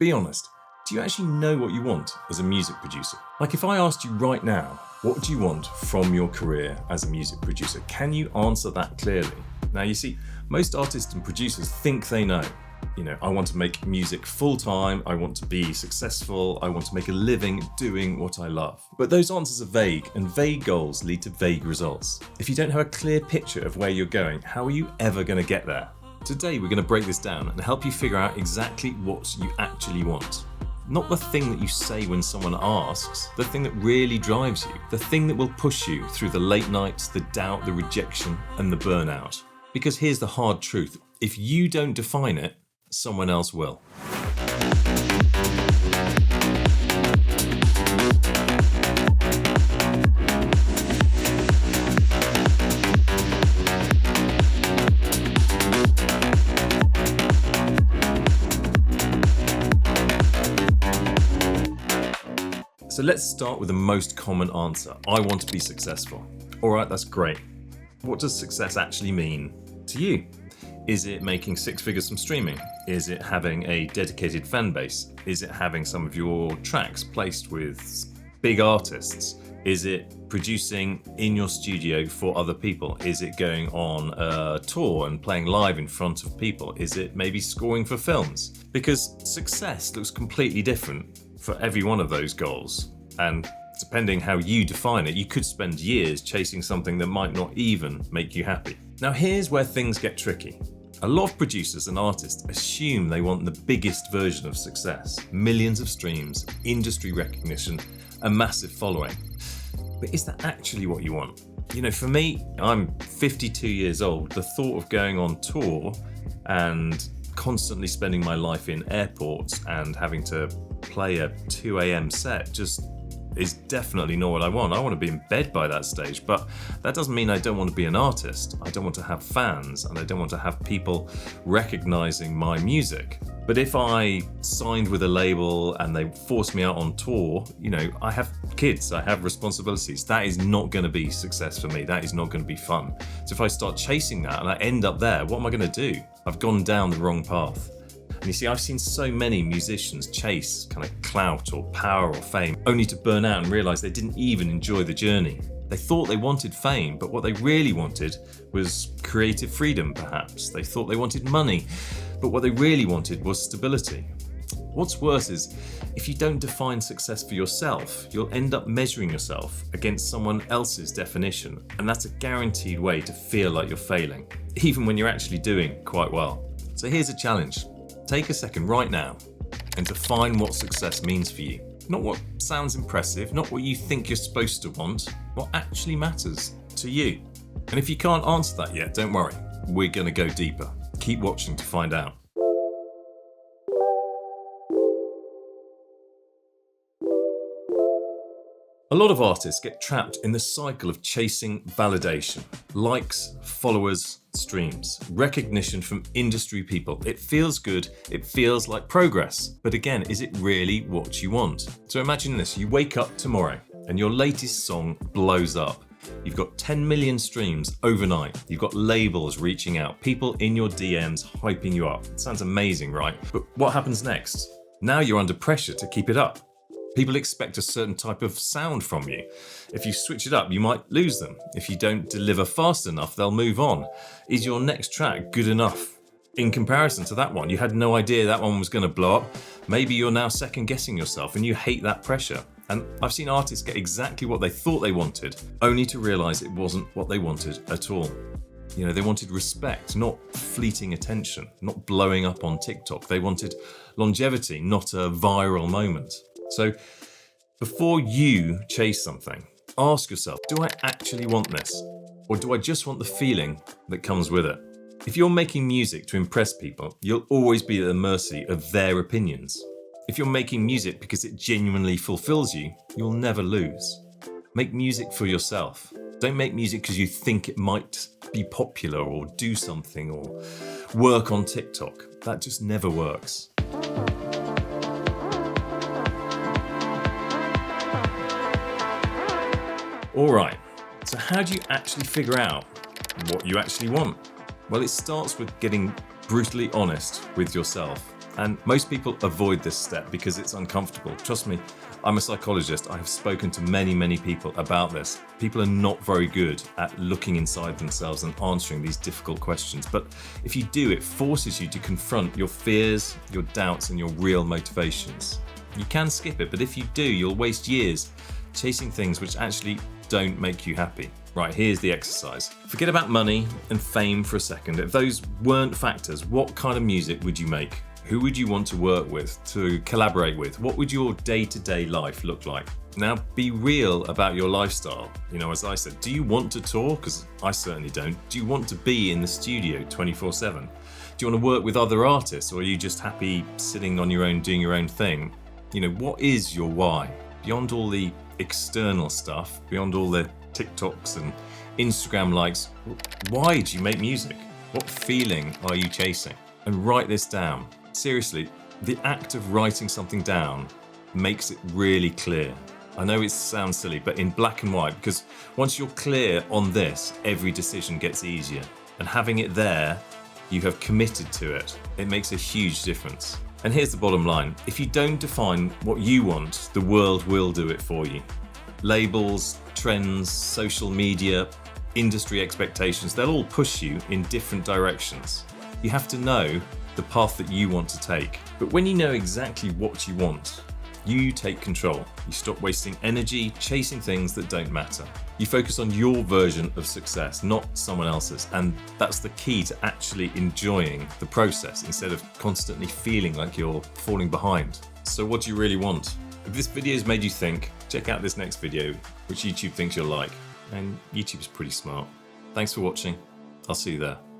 Be honest. Do you actually know what you want as a music producer? Like if I asked you right now, what do you want from your career as a music producer? Can you answer that clearly? Now you see, most artists and producers think they know. I want to make music full time, I want to be successful, I want to make a living doing what I love. But those answers are vague, and vague goals lead to vague results. If you don't have a clear picture of where you're going, how are you ever going to get there? Today we're going to break this down and help you figure out exactly what you actually want. Not the thing that you say when someone asks, the thing that really drives you, the thing that will push you through the late nights, the doubt, the rejection, and the burnout. Because here's the hard truth. If you don't define it, someone else will. So let's start with the most common answer. I want to be successful. All right, that's great. What does success actually mean to you? Is it making 6 figures from streaming? Is it having a dedicated fan base? Is it having some of your tracks placed with big artists? Is it producing in your studio for other people? Is it going on a tour and playing live in front of people? Is it maybe scoring for films? Because success looks completely different for every one of those goals. And depending how you define it, you could spend years chasing something that might not even make you happy. Now here's where things get tricky. A lot of producers and artists assume they want the biggest version of success. Millions of streams, industry recognition, a massive following. But is that actually what you want? For me, I'm 52 years old. The thought of going on tour and constantly spending my life in airports and having to play a 2 a.m. set just is definitely not what I want. I want to be in bed by that stage, but that doesn't mean I don't want to be an artist. I don't want to have fans, and I don't want to have people recognizing my music. But if I signed with a label and they forced me out on tour, I have kids, I have responsibilities. That is not going to be success for me. That is not going to be fun. So if I start chasing that and I end up there, what am I going to do? I've gone down the wrong path. And you see, I've seen so many musicians chase kind of clout or power or fame, only to burn out and realize they didn't even enjoy the journey. They thought they wanted fame, but what they really wanted was creative freedom, perhaps. They thought they wanted money, but what they really wanted was stability. What's worse is, if you don't define success for yourself, you'll end up measuring yourself against someone else's definition, and that's a guaranteed way to feel like you're failing, even when you're actually doing quite well. So here's a challenge. Take a second right now and define what success means for you. Not what sounds impressive, not what you think you're supposed to want, what actually matters to you. And if you can't answer that yet, don't worry. We're going to go deeper. Keep watching to find out. A lot of artists get trapped in the cycle of chasing validation, likes, followers, streams, recognition from industry people. It feels good, it feels like progress. But again, is it really what you want? So imagine this, you wake up tomorrow and your latest song blows up. You've got 10 million streams overnight. You've got labels reaching out, people in your DMs hyping you up. It sounds amazing, right? But what happens next? Now you're under pressure to keep it up. People expect a certain type of sound from you. If you switch it up, you might lose them. If you don't deliver fast enough, they'll move on. Is your next track good enough? In comparison to that one, you had no idea that one was going to blow up. Maybe you're now second guessing yourself and you hate that pressure. And I've seen artists get exactly what they thought they wanted, only to realize it wasn't what they wanted at all. They wanted respect, not fleeting attention, not blowing up on TikTok. They wanted longevity, not a viral moment. So before you chase something, ask yourself, do I actually want this? Or do I just want the feeling that comes with it? If you're making music to impress people, you'll always be at the mercy of their opinions. If you're making music because it genuinely fulfills you, you'll never lose. Make music for yourself. Don't make music because you think it might be popular or do something or work on TikTok. That just never works. Alright, so how do you actually figure out what you actually want? Well, it starts with getting brutally honest with yourself. And most people avoid this step because it's uncomfortable. Trust me, I'm a psychologist. I have spoken to many, many people about this. People are not very good at looking inside themselves and answering these difficult questions. But if you do, it forces you to confront your fears, your doubts, and your real motivations. You can skip it, but if you do, you'll waste years chasing things which actually don't make you happy. Right, here's the exercise. Forget about money and fame for a second. If those weren't factors, what kind of music would you make? Who would you want to work with, to collaborate with? What would your day-to-day life look like? Now, be real about your lifestyle. As I said, do you want to tour? Because I certainly don't. Do you want to be in the studio 24/7? Do you want to work with other artists, or are you just happy sitting on your own, doing your own thing? What is your why? Beyond all the external stuff, beyond all the TikToks and Instagram likes, why do you make music? What feeling are you chasing? And write this down. Seriously, the act of writing something down makes it really clear. I know it sounds silly, but in black and white, because once you're clear on this, every decision gets easier. And having it there, you have committed to it. It makes a huge difference. And here's the bottom line. If you don't define what you want, the world will do it for you. Labels, trends, social media, industry expectations, they'll all push you in different directions. You have to know the path that you want to take. But when you know exactly what you want, you take control. You stop wasting energy chasing things that don't matter. You focus on your version of success, not someone else's. And that's the key to actually enjoying the process instead of constantly feeling like you're falling behind. So what do you really want? If this video has made you think, check out this next video, which YouTube thinks you'll like. And YouTube's pretty smart. Thanks for watching. I'll see you there.